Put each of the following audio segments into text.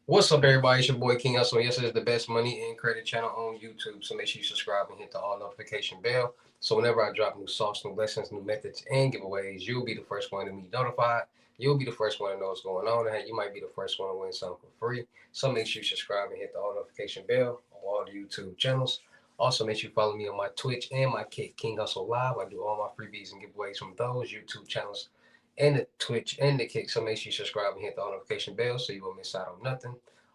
What's up, everybody? It's your boy King Hussle. Yes, it's the best money and credit channel on YouTube. So make sure you subscribe and hit the all notification bell. So whenever I drop new sauce, new lessons, new methods, and giveaways, you'll be the first one to be notified. You'll be the first one to know what's going on, and you might be the first one to win something for free. So make sure you subscribe and hit the all notification bell on all the YouTube channels. Also, make sure you follow me on my Twitch and my King Hustle Live. I do all my freebies and giveaways from those YouTube channels and the Twitch and the Kick. So make sure you subscribe and hit the notification bell so you won't miss out on nothing.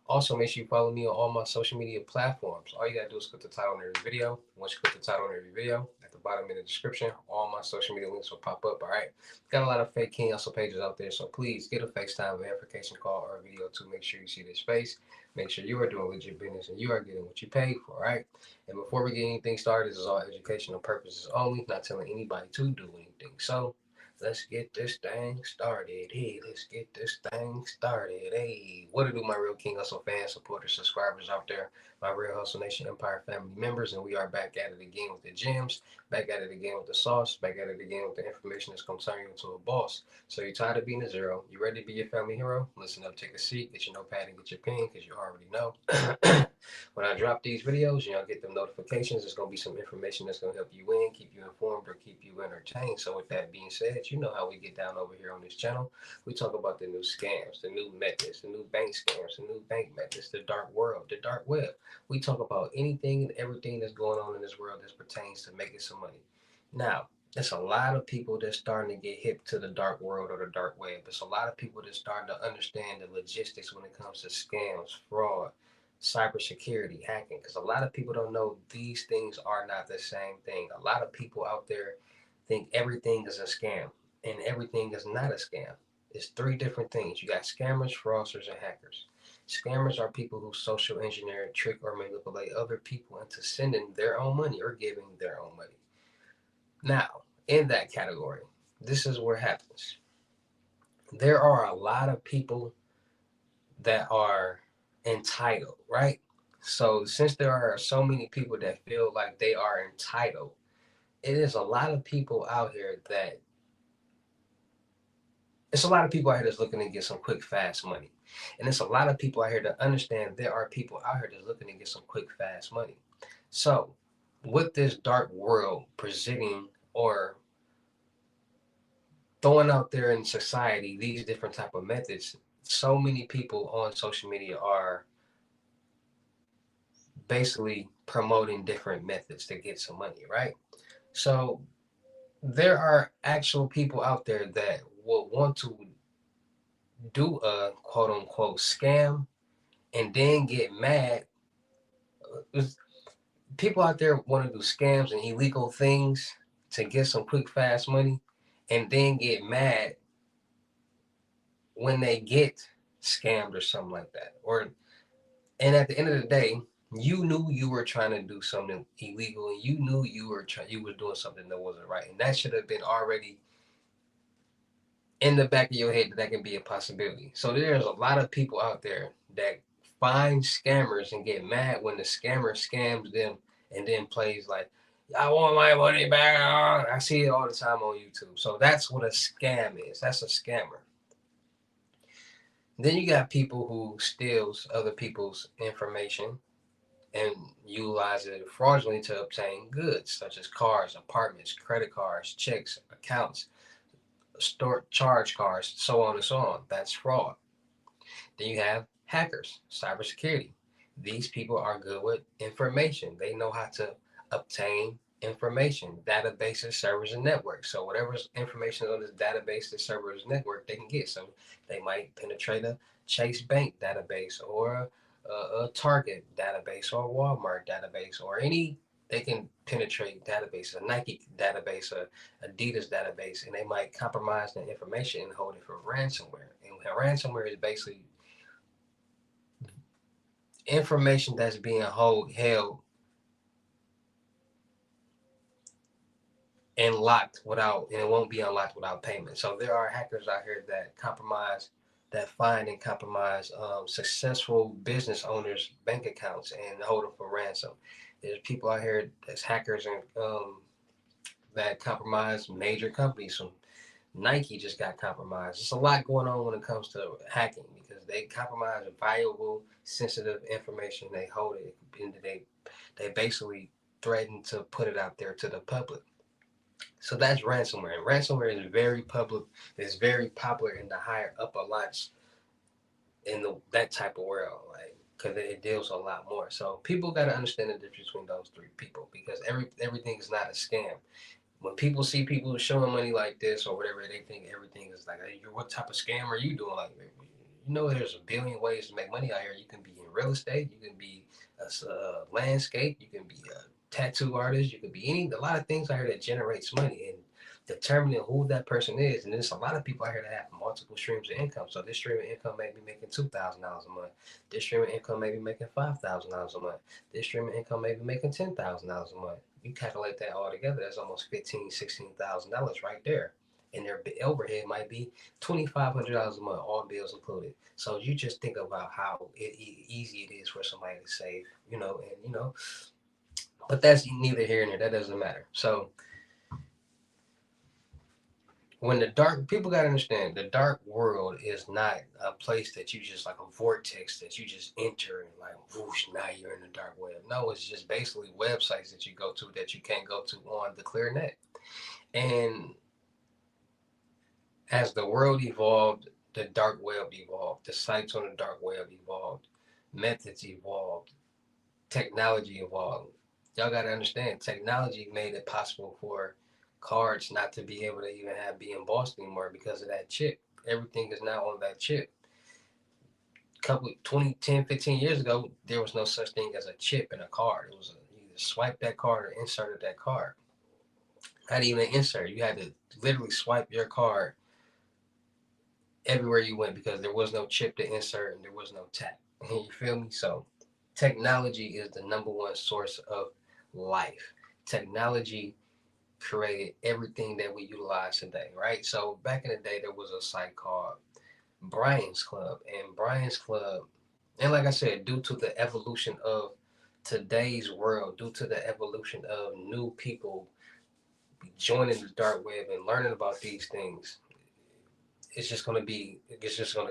Also, make sure you follow me on all my social media platforms. All you gotta do is click the title on every video. Once you click the title on every video, at the bottom in the description, all my social media links will pop up. All right. Got a lot of fake King Hustle pages out there, so please get a FaceTime verification call or video to make sure you see this face. Make sure you are doing legit business and you are getting what you paid for. All right. And before we get anything started, this is all educational purposes only, not telling anybody to do anything. So let's get this thing started. Hey, let's get this thing started. Hey, what to do, my real King Hustle fans, supporters, subscribers out there, my real Hustle Nation Empire family members, and we are back at it again with the gems, back at it again with the sauce, back at it again with the information that's going to turn you into a boss. So you're tired of being a zero? You ready to be your family hero? Listen up, take a seat, get your notepad and get your pen, because you already know. When I drop these videos, get them notifications. There's going to be some information that's going to help you win, keep you informed, or keep you entertained. So with that being said, you know how we get down over here on this channel. We talk about the new scams, the new methods, the new bank scams, the new bank methods, the dark world, the dark web. We talk about anything and everything that's going on in this world that pertains to making some money. Now, there's a lot of people that's starting to get hip to the dark world or the dark web. There's a lot of people that's starting to understand the logistics when it comes to scams, fraud, cybersecurity, hacking, because a lot of people don't know these things are not the same thing. A lot of people out there think everything is a scam, and everything is not a scam. It's three different things. You got scammers, fraudsters, and hackers. Scammers are people who social engineer, trick, or manipulate other people into sending their own money or giving their own money. Now, in that category, this is where it happens. There are a lot of people that are entitled, right? So since there are so many people that feel like they are entitled, it is a lot of people out here that it's a lot of people out here that's looking to get some quick, fast money. And it's a lot of people out here that understand there are people out here that's looking to get some quick, fast money. So with this dark world presenting or throwing out there in society these different type of methods, so many people on social media are basically promoting different methods to get some money, right? So there are actual people out there that will want to do a quote unquote scam and then get mad. People out there want to do scams and illegal things to get some quick, fast money and then get mad when they get scammed or something like that. And at the end of the day, you knew you were trying to do something illegal and you knew you were doing something that wasn't right. And that should have been already in the back of your head that that can be a possibility. So there's a lot of people out there that find scammers and get mad when the scammer scams them and then plays like, I want my money back. I see it all the time on YouTube. So that's what a scam is. That's a scammer. Then you got people who steals other people's information and utilize it fraudulently to obtain goods such as cars, apartments, credit cards, checks, accounts, store charge cards, so on and so on. That's fraud. Then you have hackers, cybersecurity. These people are good with information. They know how to obtain information, databases, servers, and networks. So whatever information is on this database, this servers, network, they can get. So they might penetrate a Chase Bank database or a Target database or a Walmart database or any. They can penetrate databases, a Nike database, a Adidas database, and they might compromise the information and hold it for ransomware. And ransomware is basically information that's being held and locked without, and it won't be unlocked without payment. So there are hackers out here that compromise, that find and compromise successful business owners' bank accounts and hold them for ransom. There's people out here that's hackers and that compromise major companies. So Nike just got compromised. There's a lot going on when it comes to hacking because they compromise valuable, sensitive information. They hold it, and they basically threaten to put it out there to the public. So that's ransomware. And ransomware is very public. It's very popular in the higher upper lots in that type of world, like because it deals a lot more. So people got to understand the difference between those three people because everything is not a scam. When people see people showing money like this or whatever, they think everything is like, hey, what type of scam are you doing? Like, you know, there's a billion ways to make money out here. You can be in real estate, you can be a landscape, you can be a tattoo artist, you can be a lot of things out here that generates money. And determining who that person is, and there's a lot of people out here that have multiple streams of income. So this stream of income may be making $2,000 a month. This stream of income may be making $5,000 a month. This stream of income may be making $10,000 a month. You calculate that all together, that's almost $16,000 right there. And their overhead might be $2,500 a month, all bills included. So you just think about how easy it is for somebody to save, and but that's neither here nor there. That doesn't matter. So when the dark people got to understand, the dark world is not a place that you just like a vortex that you just enter and like whoosh, now you're in the dark web. No, it's just basically websites that you go to that you can't go to on the clear net. And as the world evolved, the dark web evolved, the sites on the dark web evolved, methods evolved, technology evolved. Y'all got to understand, technology made it possible for cards not to be able to even be embossed anymore because of that chip. Everything is now on that chip. Couple 20, 10, 15 years ago, there was no such thing as a chip in a card. It was you either swipe that card or inserted that card. Not even an insert. You had to literally swipe your card everywhere you went because there was no chip to insert and there was no tap. You feel me? So technology is the number one source of life. Technology created everything that we utilize today, right? So back in the day, there was a site called Brian's Club, and Brian's Club, and like I said, due to the evolution of today's world, due to the evolution of new people joining the dark web and learning about these things, it's just going to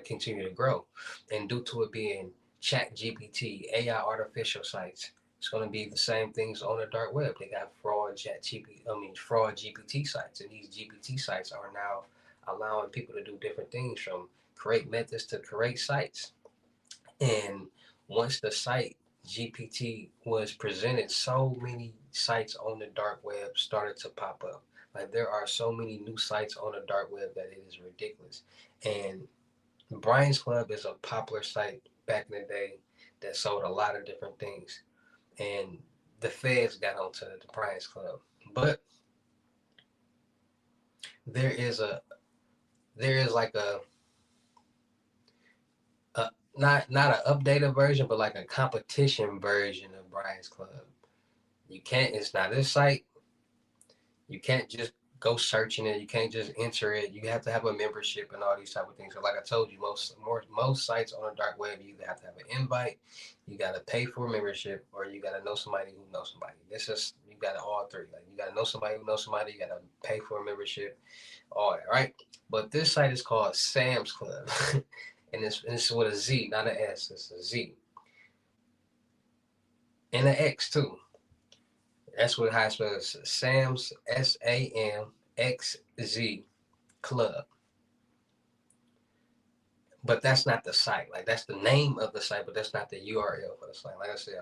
continue to grow. And due to it being chat GPT, AI artificial sites, it's going to be the same things on the dark web. They got fraud GPT sites, and these GPT sites are now allowing people to do different things from create methods to create sites. And once the site GPT was presented, so many sites on the dark web started to pop up. Like there are so many new sites on the dark web that it is ridiculous. And Brian's Club is a popular site back in the day that sold a lot of different things. And the feds got onto the Brian's Club. But there is a there is like a not an updated version, but like a competition version of Brian's Club. You can't. It's not this site. You can't just go searching it. You can't just enter it. You have to have a membership and all these type of things. So, like I told you, most sites on the dark web, you either have to have an invite, you got to pay for a membership, or you got to know somebody who knows somebody. This is you got to all three. Like you got to know somebody who knows somebody. You got to pay for a membership, all that, right? But this site is called Sam's Club, and it's with a Z, not an S. It's a Z and an X too. That's what high spell is. Sam's SAMXZ Club. But that's not the site. Like that's the name of the site, but that's not the URL for the site. Like I said,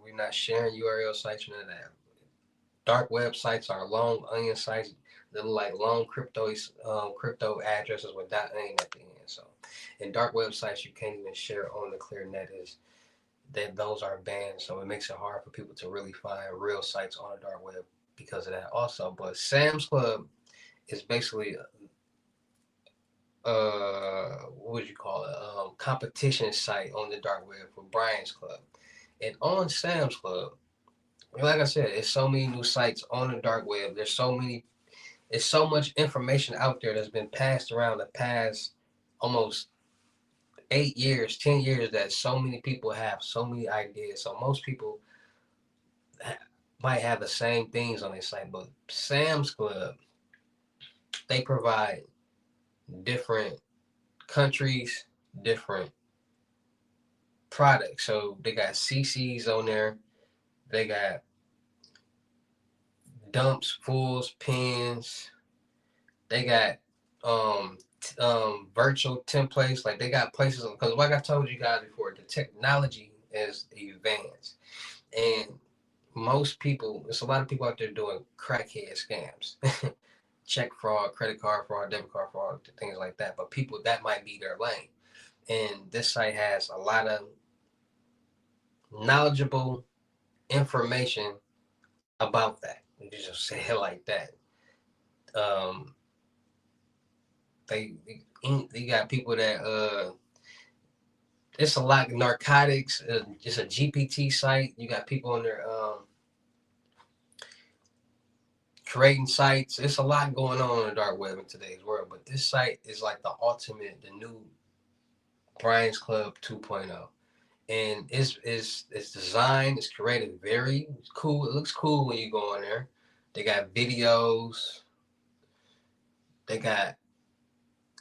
we're not sharing URL sites or none of that. Dark websites are long onion sites that look like long crypto addresses with .onion at the end. So, and dark websites you can't even share on the clear net is that those are banned. So it makes it hard for people to really find real sites on the dark web because of that also. But Sam's Club is basically what would you call it? Competition site on the dark web for Brian's Club. And on Sam's Club, like I said, it's so many new sites on the dark web. It's so much information out there that's been passed around the past almost 8 years, 10 years that so many people have so many ideas. So most people might have the same things on their site, but Sam's Club, they provide different countries, different products. So they got CCs on there. They got dumps, fulls, pins. They got virtual templates. Like they got places because like I told you guys before, the technology is advanced, and most people, there's a lot of people out there doing crackhead scams, check fraud, credit card fraud, debit card fraud, things like that. But people that might be their lane, and this site has a lot of knowledgeable information about that. You just say it like that. Um, they they got people that it's a lot of narcotics. It's a GPT site. You got people on there creating sites. It's a lot going on in the dark web in today's world. But this site is like the ultimate, the new Brian's Club 2.0. And it's designed, it's created very cool. It looks cool when you go on there. They got videos. They got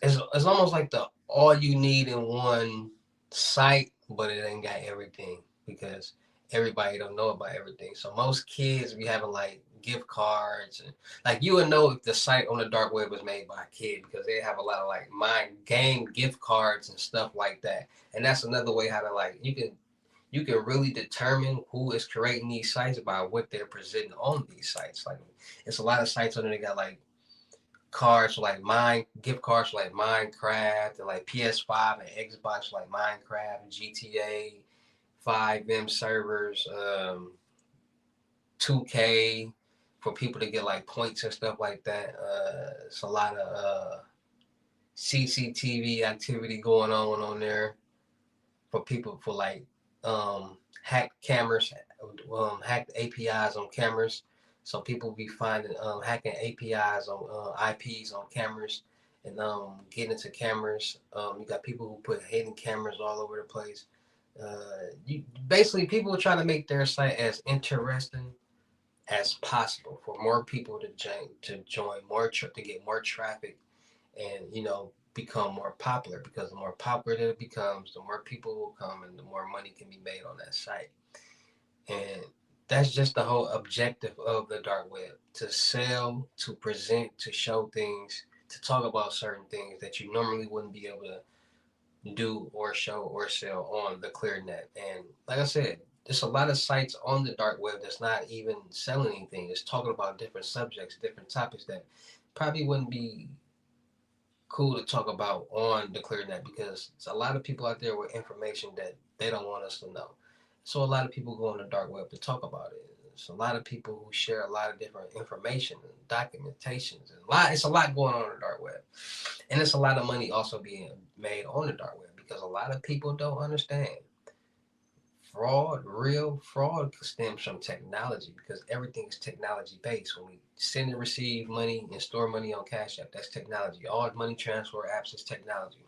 it's almost like the all you need in one site, but it ain't got everything because everybody don't know about everything. So most kids be having like gift cards and like you would know if the site on the dark web was made by a kid because they have a lot of like mind game gift cards and stuff like that. And that's another way how to like you can really determine who is creating these sites by what they're presenting on these sites. Like it's a lot of sites on there that got like cards like mine, gift cards like Minecraft and like PS5 and Xbox like Minecraft and GTA 5M servers, 2K for people to get like points and stuff like that. It's a lot of CCTV activity going on there for people for like hacked cameras, hacked APIs on cameras. So people be finding hacking APIs on IPs on cameras and getting into cameras. You got people who put hidden cameras all over the place. You basically people try to make their site as interesting as possible for more people to join more to get more traffic and become more popular because the more popular that it becomes the more people will come and the more money can be made on that site. And that's just the whole objective of the dark web, to sell, to present, to show things, to talk about certain things that you normally wouldn't be able to do or show or sell on the clear net. And like I said, there's a lot of sites on the dark web that's not even selling anything. It's talking about different subjects, different topics that probably wouldn't be cool to talk about on the clear net because there's a lot of people out there with information that they don't want us to know. So a lot of people go on the dark web to talk about it. There's a lot of people who share a lot of different information and documentations. And it's a lot going on in the dark web. And it's a lot of money also being made on the dark web because a lot of people don't understand real fraud stems from technology because everything is technology based. When we send and receive money and store money on Cash App, that's technology. All money transfer apps is technology.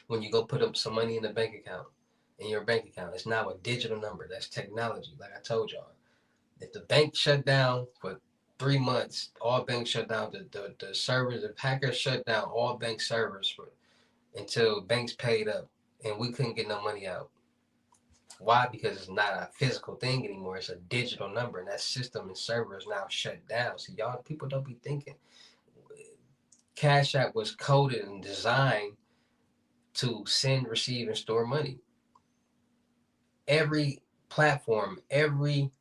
When you go put up some money in the bank account, in your bank account, it's now a digital number. That's technology. Like I told y'all, if the bank shut down for 3 months, all banks shut down. The servers, the hackers shut down all bank servers until banks paid up, and we couldn't get no money out. Why? Because it's not a physical thing anymore. It's a digital number, and that system and server is now shut down. So y'all, people don't be thinking. Cash App was coded and designed to send, receive, and store money. Every platform, every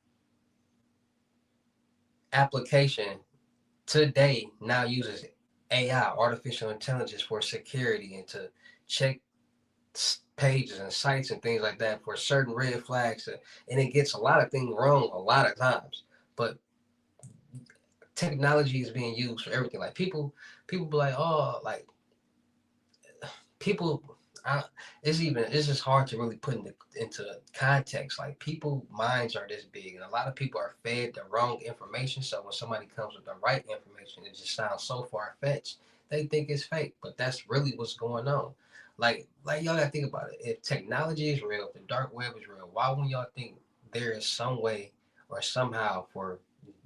application today now uses AI, artificial intelligence, for security and to check pages and sites and things like that for certain red flags. And it gets a lot of things wrong a lot of times. But technology is being used for everything. Like people be like, oh, like people. I, it's just hard to really put into context. Like people minds are this big, and a lot of people are fed the wrong information. So when somebody comes with the right information, it just sounds so far fetched. They think it's fake, but that's really what's going on. Like y'all gotta think about it. If technology is real, if the dark web is real, why wouldn't y'all think there is some way or somehow for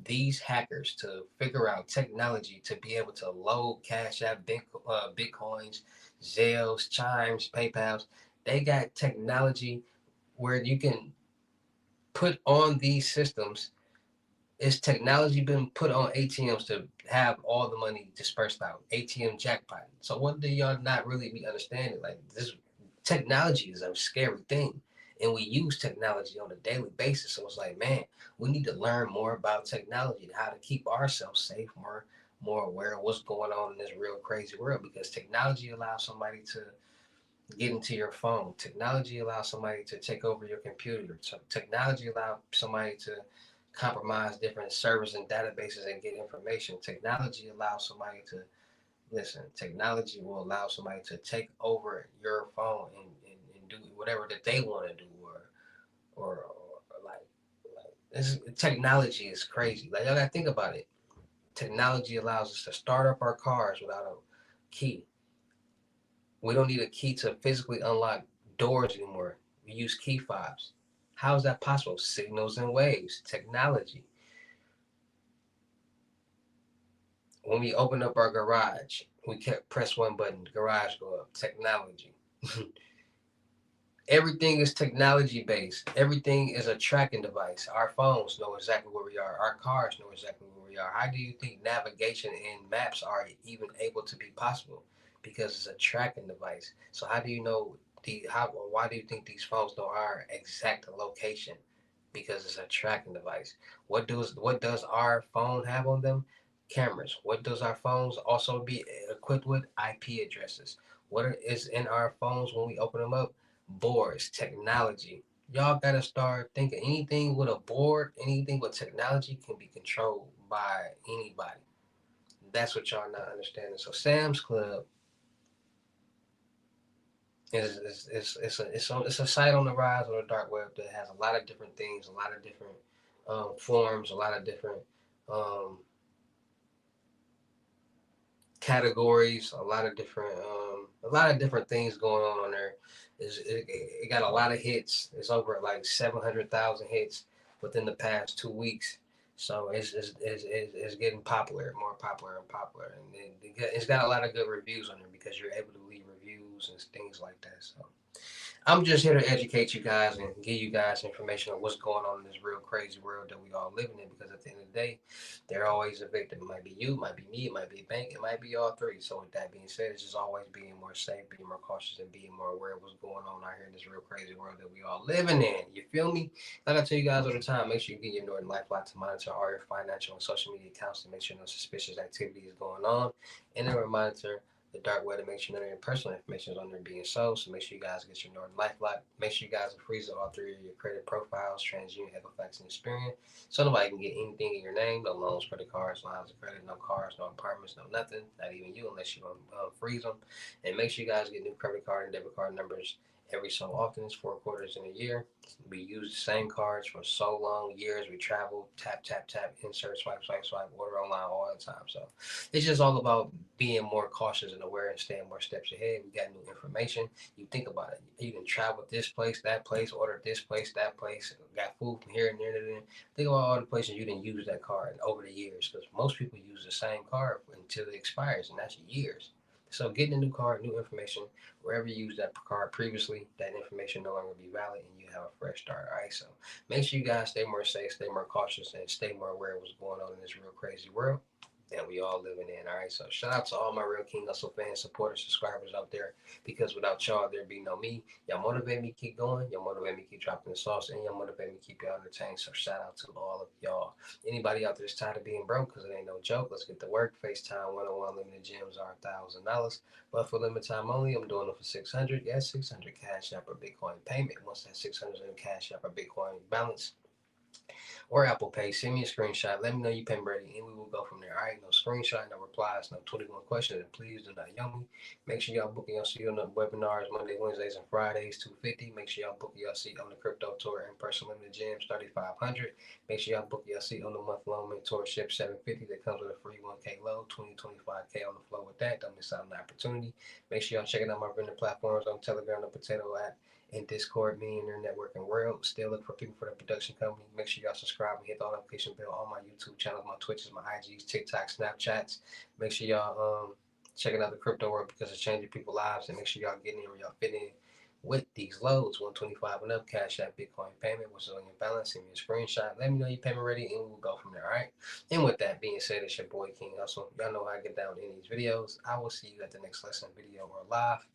these hackers to figure out technology to be able to load Cash App, Bitcoins, Zelles, Chimes, PayPal's? They got technology where you can put on these systems. Is technology been put on ATMs to have all the money dispersed out? ATM jackpot. So what do y'all not really be understanding? Like this technology is a scary thing. And we use technology on a daily basis. So it's like, man, we need to learn more about technology and how to keep ourselves safe, more aware of what's going on in this real crazy world because technology allows somebody to get into your phone. Technology allows somebody to take over your computer. So technology allows somebody to compromise different servers and databases and get information. Technology allows somebody to listen. Technology will allow somebody to take over your phone and do whatever that they want to do or like this technology is crazy. Like y'all gotta think about it. Technology allows us to start up our cars without a key. We don't need a key to physically unlock doors anymore. We use key fobs. How is that possible? Signals and waves, technology. When we open up our garage, we can't press one button, garage go up, technology. Everything is technology based. Everything is a tracking device. Our phones know exactly where we are. Our cars know exactly where we are. How do you think navigation and maps are even able to be possible? Because it's a tracking device. So how do you know the how? Why do you think these phones know our exact location? Because it's a tracking device. What does our phone have on them? Cameras. What does our phones also be equipped with? IP addresses. What is in our phones when we open them up? Boards, technology. Y'all gotta start thinking anything with a board, anything with technology can be controlled by anybody. That's what y'all not understanding. So Sam's Club it's a site on the rise on the dark web that has a lot of different things, a lot of different forms, a lot of different um, categories, a lot of different things going on there. It got a lot of hits. It's over like 700,000 hits within the past 2 weeks. So it's getting popular, more popular and popular, and it's got a lot of good reviews on there because you're able to leave reviews and things like that. So I'm just here to educate you guys and give you guys information on what's going on in this real crazy world that we all living in. Because at the end of the day, they're always a victim. It might be you, it might be me, it might be a bank, it might be all three. So with that being said, it's just always being more safe, being more cautious, and being more aware of what's going on out here in this real crazy world that we all living in. You feel me? Like I tell you guys all the time, make sure you get your Norton Lifeline to monitor all your financial and social media accounts to make sure no suspicious activity is going on, and then monitor the dark web to make sure none of your personal information is on there being sold. So make sure you guys get your Norton LifeLock. Make sure you guys freeze all three of your credit profiles, TransUnion, Equifax, and Experian. So nobody can get anything in your name. No loans, credit cards, lines of credit, no cars, no apartments, no nothing. Not even you unless you freeze them. And make sure you guys get new credit card and debit card numbers every so often. It's 4 quarters in a year. We use the same cards for so long, years. We travel, tap, tap, tap, insert, swipe, swipe, swipe, order online all the time. So it's just all about being more cautious and aware and staying more steps ahead. We got new information. You think about it. You can travel this place, order this place, that place, got food from here and there and there. Think about all the places you didn't use that card over the years because most people use the same card until it expires, and that's years. So getting a new card, new information, wherever you used that card previously, that information no longer be valid and you have a fresh start. All right. So make sure you guys stay more safe, stay more cautious, and stay more aware of what's going on in this real crazy world that we all living in. All right. So shout out to all my real King Hustle fans, supporters, subscribers out there. Because without y'all, there'd be no me. Y'all motivate me to keep going. Y'all motivate me to keep dropping the sauce, and y'all motivate me to keep y'all entertained. So shout out to all of y'all. Anybody out there that's tired of being broke, because it ain't no joke. Let's get to work. FaceTime 101 limited gems are $1,000, but for limited time only, I'm doing it for 600. Yes, 600 cash app or Bitcoin payment. Once that 600 is in cash app or Bitcoin balance, or Apple Pay. Send me a screenshot. Let me know you payment ready, and we will go from there. All right, no screenshot, no replies, no 21 questions, and please do not yell me. Make sure y'all booking your seat on the webinars Monday, Wednesdays, and Fridays, 250. Make sure y'all book your seat on the crypto tour in person limited gems, 3,500. Make sure y'all book your seat on the month long mentorship, 750. That comes with a free 1K load, 25K on the flow with that. Don't miss out on the opportunity. Make sure y'all checking out my vendor platforms on Telegram, the Potato app, and Discord, me and their networking world. Still look for people for the production company. Make sure y'all subscribe and hit the notification bell on my YouTube channels, my Twitches, my IGs, TikTok, Snapchats. Make sure y'all checking out the crypto world because it's changing people's lives, and make sure y'all getting in where y'all fit in with these loads. 125 and up, Cash App, Bitcoin payment, what's on your balance, send me a screenshot, let me know your payment ready, and we'll go from there, all right? And with that being said, it's your boy King Hustle. Y'all know how I get down in these videos. I will see you at the next lesson, video, or live.